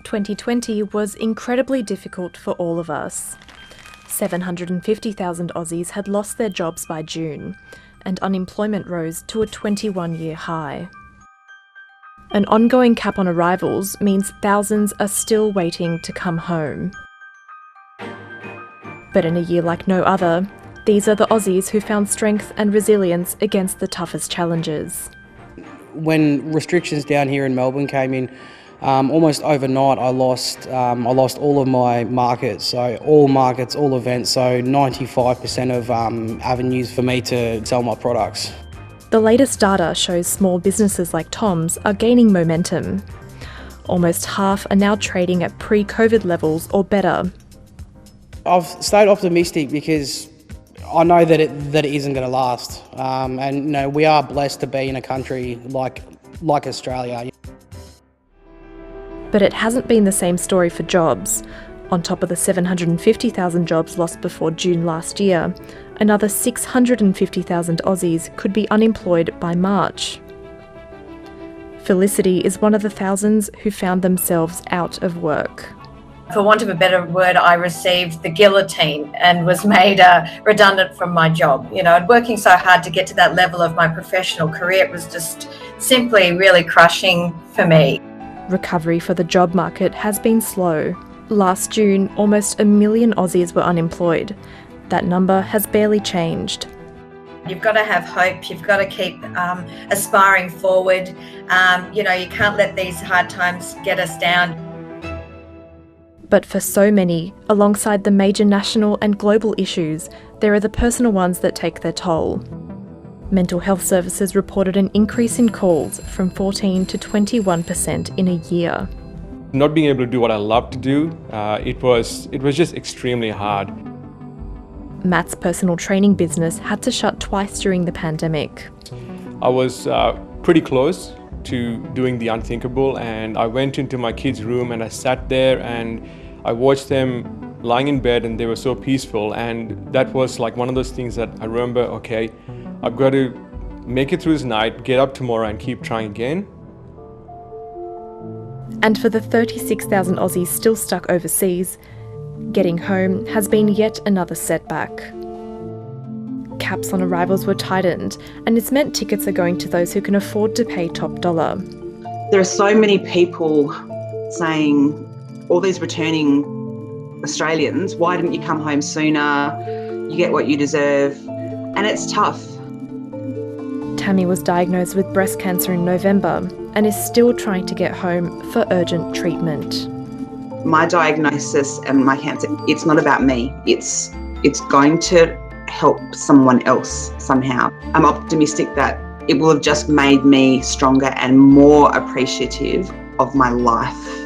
2020 was incredibly difficult for all of us. 750,000 Aussies had lost their jobs by June, and unemployment rose to a 21-year high. An ongoing cap on arrivals means thousands are still waiting to come home. But in a year like no other, these are the Aussies who found strength and resilience against the toughest challenges. When restrictions down here in Melbourne came in, almost overnight I lost all of my markets, so all markets, all events, so 95% of avenues for me to sell my products. The latest data shows small businesses like Tom's are gaining momentum. Almost half are now trading at pre-COVID levels or better. I've stayed optimistic because I know that it isn't going to last, and you know, we are blessed to be in a country like Australia. But it hasn't been the same story for jobs. On top of the 750,000 jobs lost before June last year, another 650,000 Aussies could be unemployed by March. Felicity is one of the thousands who found themselves out of work. For want of a better word, I received the guillotine and was made redundant from my job. You know, and working so hard to get to that level of my professional career, it was just simply really crushing for me. Recovery for the job market has been slow. Last June, almost 1 million Aussies were unemployed. That number has barely changed. You've got to have hope. You've got to keep aspiring forward. You can't let these hard times get us down. But for so many, alongside the major national and global issues, there are the personal ones that take their toll. Mental health services reported an increase in calls from 14 to 21% in a year. Not being able to do what I love to do, it was just extremely hard. Matt's personal training business had to shut twice during the pandemic. I was pretty close to doing the unthinkable, and I went into my kids' room and I sat there and I watched them lying in bed and they were so peaceful, and that was like one of those things that I remember, okay, I've got to make it through this night, get up tomorrow and keep trying again. And for the 36,000 Aussies still stuck overseas, getting home has been yet another setback. Caps on arrivals were tightened, and it's meant tickets are going to those who can afford to pay top dollar. There are so many people saying, all these returning Australians, why didn't you come home sooner? You get what you deserve. And it's tough. Tammy was diagnosed with breast cancer in November and is still trying to get home for urgent treatment. My diagnosis and my cancer, it's not about me. It's going to help someone else somehow. I'm optimistic that it will have just made me stronger and more appreciative of my life.